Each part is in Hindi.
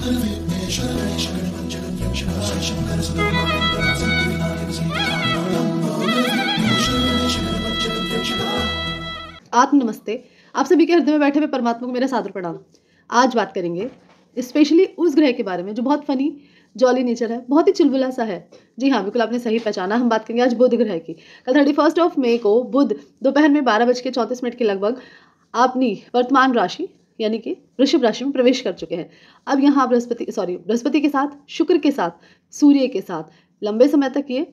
आत्म नमस्ते। आप सभी के हृदय में बैठे हुए परमात्मा को मेरा सादर प्रणाम। आज बात करेंगे स्पेशली उस ग्रह के बारे में जो बहुत फनी जॉली नेचर है, बहुत ही चुलबुला सा है। जी हाँ, बिल्कुल आपने सही पहचाना। हम बात करेंगे आज बुध ग्रह की। कल 31 मई को बुध दोपहर में 12:34 के लगभग अपनी वर्तमान राशि यानी कि वृषभ राशि में प्रवेश कर चुके हैं। अब यहाँ बृहस्पति के साथ, शुक्र के साथ, सूर्य के साथ लंबे समय तक ये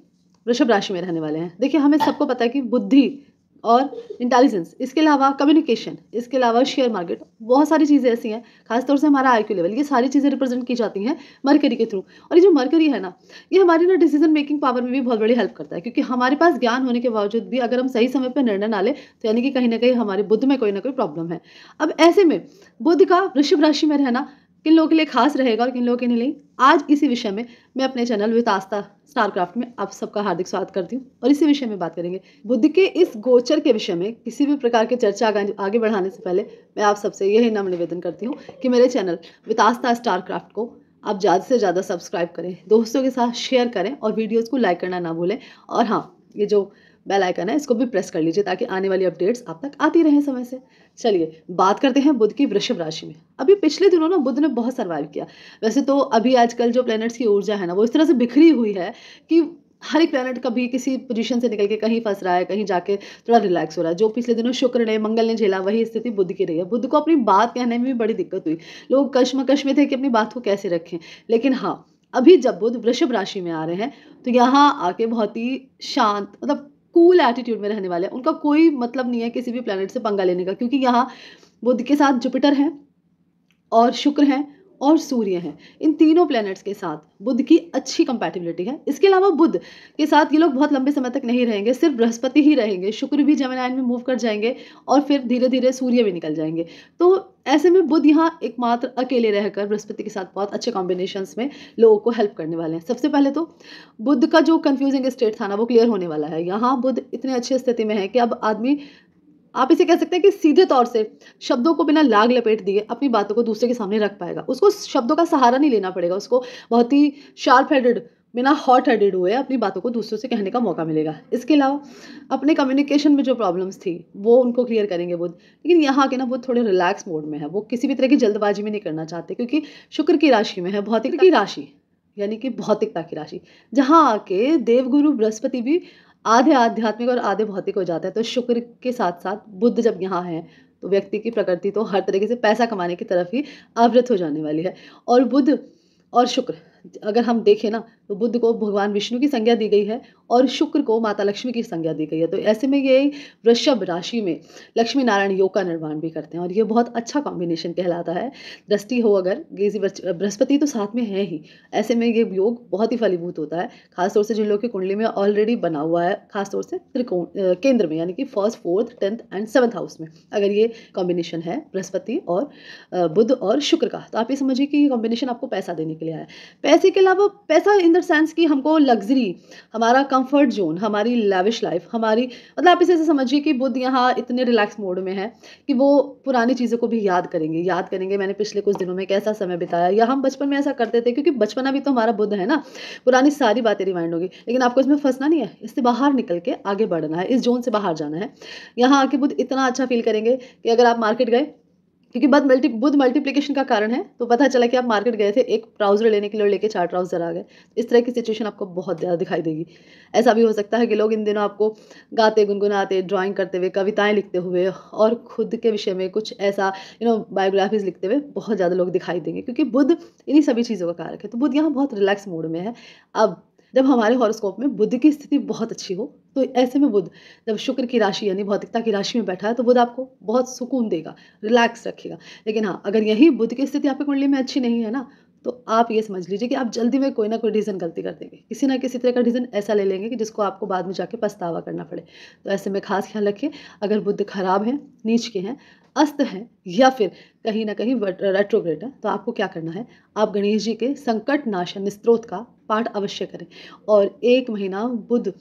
वृषभ राशि में रहने वाले हैं। देखिए, हमें सबको पता है कि बुद्धि और इंटेलिजेंस, इसके अलावा कम्युनिकेशन, इसके अलावा शेयर मार्केट, बहुत सारी चीज़ें ऐसी हैं, खासतौर से हमारा आईक्यू लेवल, ये सारी चीज़ें रिप्रेजेंट की जाती हैं मरकरी के थ्रू। और ये जो मरकरी है ना, ये हमारी ना डिसीजन मेकिंग पावर में भी बहुत बड़ी हेल्प करता है, क्योंकि हमारे पास ज्ञान होने के बावजूद भी अगर हम सही समय पर निर्णय ना लें तो यानी कि कहीं ना कहीं हमारे बुद्ध में कोई ना कोई प्रॉब्लम है। अब ऐसे में बुध का वृषभ राशि में रहना किन लोगों के लिए खास रहेगा और किन लोगों के लिए नहीं, आज इसी विषय में मैं अपने चैनल विद आस्था स्टारक्राफ्ट में आप सबका हार्दिक स्वागत करती हूँ और इसी विषय में बात करेंगे। बुध के इस गोचर के विषय में किसी भी प्रकार की चर्चा आगे बढ़ाने से पहले मैं आप सबसे यही नम्र निवेदन करती हूँ कि मेरे चैनल विद आस्था स्टारक्राफ्ट को आप ज़्यादा से ज़्यादा सब्सक्राइब करें, दोस्तों के साथ शेयर करें और वीडियोज़ को लाइक करना ना भूलें। और हाँ, ये जो बेल आइकन है इसको भी प्रेस कर लीजिए ताकि आने वाली अपडेट्स आप तक आती रहें समय से। चलिए बात करते हैं बुध की वृषभ राशि में। अभी पिछले दिनों ना बुध ने बहुत सर्वाइव किया। वैसे तो अभी आजकल जो प्लैनेट्स की ऊर्जा है ना, वो इस तरह से बिखरी हुई है कि हर एक प्लैनेट कभी किसी पोजीशन से निकल के कहीं फंस रहा है, कहीं जाके थोड़ा रिलैक्स हो रहा है। जो पिछले दिनों शुक्र ने, मंगल ने झेला, वही स्थिति बुध की रही है। बुध को अपनी बात कहने में भी बड़ी दिक्कत हुई। लोग कश्मकश में थे कि अपनी बात को कैसे रखें। लेकिन हाँ, अभी जब बुध वृषभ राशि में आ रहे हैं तो यहाँ आके बहुत ही शांत, मतलब कूल एटीट्यूड में रहने वाले हैं। उनका कोई मतलब नहीं है किसी भी प्लैनेट से पंगा लेने का, क्योंकि यहाँ बुध के साथ जुपिटर है और शुक्र हैं और सूर्य हैं। इन तीनों प्लैनेट्स के साथ बुध की अच्छी कंपैटिबिलिटी है। इसके अलावा बुध के साथ ये लोग बहुत लंबे समय तक नहीं रहेंगे, सिर्फ बृहस्पति ही रहेंगे। शुक्र भी जेमिनी में मूव कर जाएंगे और फिर धीरे धीरे सूर्य भी निकल जाएंगे। तो ऐसे में बुध यहाँ एकमात्र अकेले रहकर बृहस्पति के साथ बहुत अच्छे कॉम्बिनेशंस में लोगों को हेल्प करने वाले हैं। सबसे पहले तो बुध का जो कंफ्यूजिंग स्टेट था ना, वो क्लियर होने वाला है। यहाँ बुध इतने अच्छी स्थिति में है कि अब आदमी, आप इसे कह सकते हैं कि सीधे तौर से शब्दों को बिना लाग लपेट दिए अपनी बातों को दूसरे के सामने रख पाएगा। उसको शब्दों का सहारा नहीं लेना पड़ेगा, उसको बहुत ही शार्प हेडेड, बिना हॉट हेडेड हुए अपनी बातों को दूसरों से कहने का मौका मिलेगा। इसके अलावा अपने कम्युनिकेशन में जो प्रॉब्लम्स थी वो उनको क्लियर करेंगे बुध। लेकिन यहाँ के ना बुध थोड़े रिलैक्स मोड में है, वो किसी भी तरह की जल्दबाजी में नहीं करना चाहते, क्योंकि शुक्र की राशि में है, भौतिक की राशि यानी कि भौतिकता की राशि, जहाँ आके देवगुरु बृहस्पति भी आधे आध्यात्मिक और आधे भौतिक हो जाता है। तो शुक्र के साथ साथ बुध जब यहाँ है तो व्यक्ति की प्रकृति तो हर तरीके से पैसा कमाने की तरफ ही आवृत हो जाने वाली है। और बुध और शुक्र अगर हम देखें ना, तो बुध को भगवान विष्णु की संज्ञा दी गई है और शुक्र को माता लक्ष्मी की संज्ञा दी गई है। तो ऐसे में ये वृषभ राशि में लक्ष्मी नारायण योग का निर्माण भी करते हैं और ये बहुत अच्छा कॉम्बिनेशन कहलाता है। दृष्टि हो अगर, बृहस्पति तो साथ में है ही, ऐसे में ये योग बहुत ही फलीभूत होता है। खासतौर से जिन लोगों की कुंडली में ऑलरेडी बना हुआ है, खासतौर से त्रिकोण केंद्र में, यानी कि 1st, 4th, 10th and 7th house में अगर ये कॉम्बिनेशन है बृहस्पति और बुध और शुक्र का, तो आप ये समझिए कि ये कॉम्बिनेशन आपको पैसा देने के लिए आया है। पैसे के अलावा पैसा इन द सेंस कि हमको लग्जरी, हमारा कंफर्ट जोन, हमारी लैविश लाइफ, हमारी, मतलब आप इसे ऐसे समझिए कि बुध यहाँ इतने रिलैक्स मोड में है कि वो पुरानी चीज़ों को भी याद करेंगे मैंने पिछले कुछ दिनों में कैसा समय बिताया, या हम बचपन में ऐसा करते थे, क्योंकि बचपना भी तो हमारा बुध है ना। पुरानी सारी बातें रिमाइंड होगी, लेकिन आपको इसमें फंसना नहीं है, इससे बाहर निकल के आगे बढ़ना है, इस जोन से बाहर जाना है। यहाँ आके बुध इतना अच्छा फील करेंगे कि अगर आप मार्केट गए, क्योंकि बुध मल्टीप्लिकेशन का कारण है, तो पता चला कि आप मार्केट गए थे, एक ट्राउजर लेने के लिए लेके 4 ट्राउजर आ गए। इस तरह की सिचुएशन आपको बहुत ज़्यादा दिखाई देगी। ऐसा भी हो सकता है कि लोग इन दिनों आपको गाते, गुनगुनाते, ड्राइंग करते हुए, कविताएं लिखते हुए और खुद के विषय में कुछ ऐसा बायोग्राफीज लिखते हुए बहुत ज़्यादा लोग दिखाई देंगे, क्योंकि बुध इन्हीं सभी चीज़ों का कारक है। तो बुध यहाँ बहुत रिलैक्स मोड में है। अब जब हमारे हॉरोस्कोप में बुध की स्थिति बहुत अच्छी हो, तो ऐसे में बुध जब शुक्र की राशि यानी भौतिकता की राशि में बैठा है, तो बुध आपको बहुत सुकून देगा, रिलैक्स रखेगा। लेकिन हाँ, अगर यही बुध की स्थिति आपकी कुंडली में अच्छी नहीं है ना, तो आप ये समझ लीजिए कि आप जल्दी में कोई ना कोई डिसीजन गलती कर देंगे, किसी ना किसी तरह का डिसीजन ऐसा ले लेंगे कि जिसको आपको बाद में जाके पछतावा करना पड़े। तो ऐसे में खास ख्याल रखिए, अगर बुध खराब है, नीच के हैं, अस्त हैं, या फिर कहीं ना कहीं रेट्रोग्रेड है, तो आपको क्या करना है, आप गणेश जी के संकट नाशन स्तोत्र का पाठ अवश्य करें और 1 महीना बुध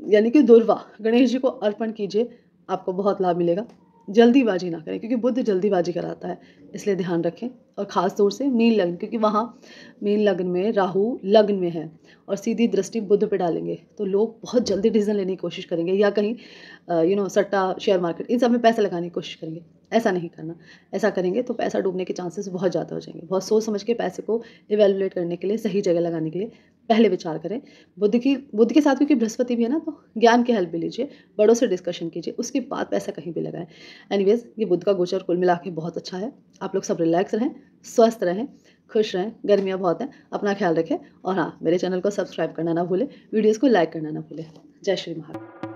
यानी कि दुर्वा गणेश जी को अर्पण कीजिए, आपको बहुत लाभ मिलेगा। जल्दीबाजी ना करें, क्योंकि बुध जल्दीबाजी कराता है, इसलिए ध्यान रखें। और ख़ास तौर से मीन लग्न, क्योंकि वहाँ मीन लग्न में राहु लग्न में है और सीधी दृष्टि बुध पे डालेंगे, तो लोग बहुत जल्दी डिसीजन लेने की कोशिश करेंगे, या कहीं सट्टा, शेयर मार्केट, इन सब में पैसा लगाने की कोशिश करेंगे। ऐसा नहीं करना। ऐसा करेंगे तो पैसा डूबने के चांसेस बहुत ज़्यादा हो जाएंगे। बहुत सोच समझ के पैसे को इवेलुएट करने के लिए, सही जगह लगाने के लिए पहले विचार करें। बुध के साथ क्योंकि बृहस्पति भी है ना, तो ज्ञान की हेल्प भी लीजिए, बड़ों से डिस्कशन कीजिए, उसके बाद पैसा कहीं भी लगाएं। एनीवेज, ये बुध का गोचर कुल मिला के बहुत अच्छा है। आप लोग सब रिलैक्स रहें, स्वस्थ रहें, खुश रहें। गर्मियाँ बहुत हैं, अपना ख्याल रखें। और हाँ, मेरे चैनल को सब्सक्राइब करना ना भूलें, वीडियोज़ को लाइक करना ना भूलें। जय श्री महाकाल।